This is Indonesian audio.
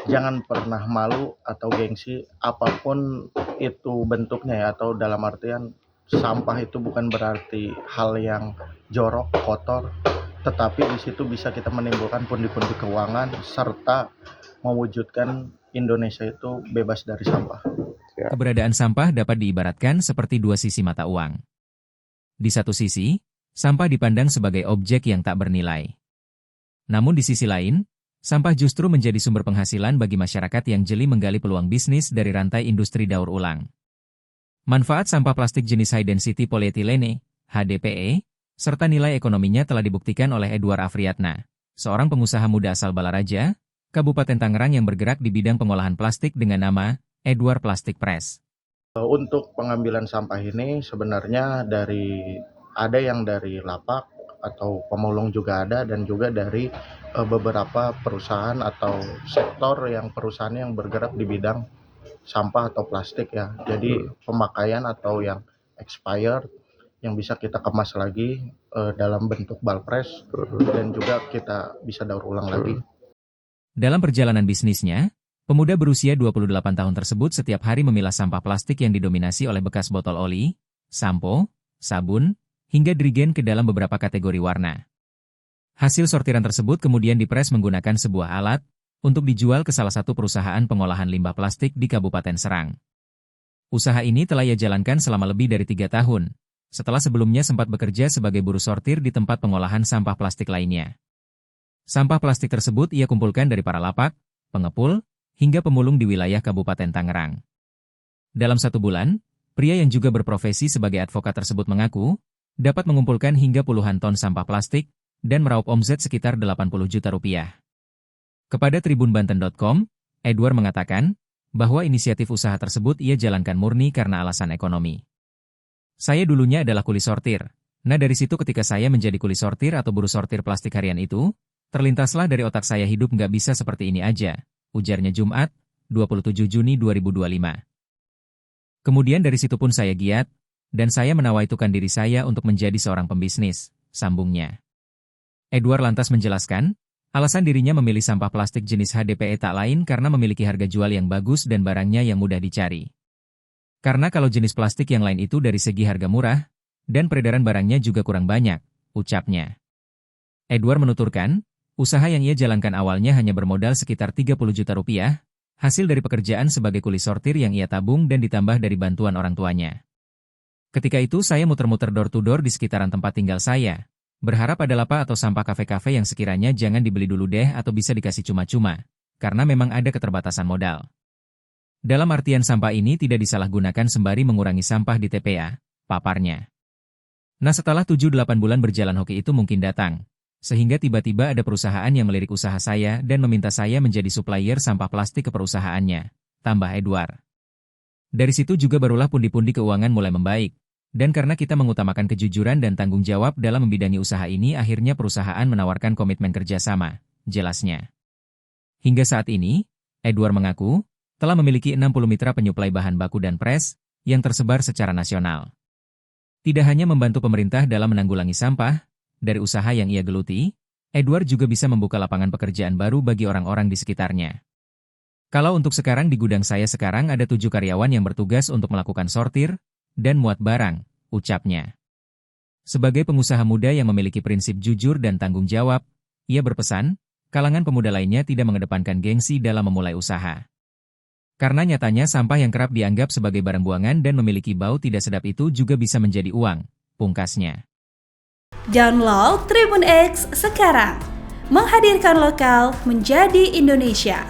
jangan pernah malu atau gengsi apapun itu bentuknya ya, atau dalam artian sampah itu bukan berarti hal yang jorok, kotor, tetapi di situ bisa kita menimbulkan pundi-pundi keuangan serta mewujudkan Indonesia itu bebas dari sampah. Keberadaan sampah dapat diibaratkan seperti dua sisi mata uang. Di satu sisi, sampah dipandang sebagai objek yang tak bernilai. Namun di sisi lain, sampah justru menjadi sumber penghasilan bagi masyarakat yang jeli menggali peluang bisnis dari rantai industri daur ulang. Manfaat sampah plastik jenis High Density Polyethylene, HDPE, serta nilai ekonominya telah dibuktikan oleh Edward Afriatna, seorang pengusaha muda asal Balaraja, Kabupaten Tangerang yang bergerak di bidang pengolahan plastik dengan nama Edward Plastic Press. Untuk pengambilan sampah ini sebenarnya ada yang dari lapak atau pemulung juga ada, dan juga dari beberapa perusahaan atau sektor yang perusahaan yang bergerak di bidang sampah atau plastik ya. Jadi pemakaian atau yang expired yang bisa kita kemas lagi dalam bentuk bulk press, dan juga kita bisa daur ulang lagi. Dalam perjalanan bisnisnya, pemuda berusia 28 tahun tersebut setiap hari memilah sampah plastik yang didominasi oleh bekas botol oli, sampo, sabun, hingga dirigen ke dalam beberapa kategori warna. Hasil sortiran tersebut kemudian dipres menggunakan sebuah alat untuk dijual ke salah satu perusahaan pengolahan limbah plastik di Kabupaten Serang. Usaha ini telah ia jalankan selama lebih dari 3 tahun, setelah sebelumnya sempat bekerja sebagai buruh sortir di tempat pengolahan sampah plastik lainnya. Sampah plastik tersebut ia kumpulkan dari para lapak, pengepul, hingga pemulung di wilayah Kabupaten Tangerang. Dalam 1 bulan, pria yang juga berprofesi sebagai advokat tersebut mengaku dapat mengumpulkan hingga puluhan ton sampah plastik dan meraup omset sekitar 80 juta rupiah. Kepada tribunbanten.com, Edward mengatakan bahwa inisiatif usaha tersebut ia jalankan murni karena alasan ekonomi. Saya dulunya adalah kuli sortir. Nah dari situ ketika saya menjadi kuli sortir atau buruh sortir plastik harian itu, terlintaslah dari otak saya hidup nggak bisa seperti ini aja, ujarnya Jumat, 27 Juni 2025. Kemudian dari situ pun saya giat, dan saya menawaitukan diri saya untuk menjadi seorang pembisnis, sambungnya. Edward lantas menjelaskan, alasan dirinya memilih sampah plastik jenis HDPE tak lain karena memiliki harga jual yang bagus dan barangnya yang mudah dicari. Karena kalau jenis plastik yang lain itu dari segi harga murah, dan peredaran barangnya juga kurang banyak, ucapnya. Edward menuturkan, usaha yang ia jalankan awalnya hanya bermodal sekitar 30 juta rupiah, hasil dari pekerjaan sebagai kuli sortir yang ia tabung dan ditambah dari bantuan orang tuanya. Ketika itu saya muter-muter door to door di sekitaran tempat tinggal saya, berharap ada lapak atau sampah kafe-kafe yang sekiranya jangan dibeli dulu deh atau bisa dikasih cuma-cuma, karena memang ada keterbatasan modal. Dalam artian sampah ini tidak disalahgunakan sembari mengurangi sampah di TPA, paparnya. Nah setelah 7-8 bulan berjalan hoki itu mungkin datang, sehingga tiba-tiba ada perusahaan yang melirik usaha saya dan meminta saya menjadi supplier sampah plastik ke perusahaannya, tambah Edward. Dari situ juga barulah pundi-pundi keuangan mulai membaik, dan karena kita mengutamakan kejujuran dan tanggung jawab dalam membidangi usaha ini akhirnya perusahaan menawarkan komitmen kerjasama, jelasnya. Hingga saat ini, Edward mengaku, telah memiliki 60 mitra penyuplai bahan baku dan pres, yang tersebar secara nasional. Tidak hanya membantu pemerintah dalam menanggulangi sampah, dari usaha yang ia geluti, Edward juga bisa membuka lapangan pekerjaan baru bagi orang-orang di sekitarnya. Kalau untuk sekarang di gudang saya sekarang ada 7 karyawan yang bertugas untuk melakukan sortir dan muat barang, ucapnya. Sebagai pengusaha muda yang memiliki prinsip jujur dan tanggung jawab, ia berpesan, kalangan pemuda lainnya tidak mengedepankan gengsi dalam memulai usaha. Karena nyatanya sampah yang kerap dianggap sebagai barang buangan dan memiliki bau tidak sedap itu juga bisa menjadi uang, pungkasnya. Download Tribun X sekarang, menghadirkan lokal menjadi Indonesia.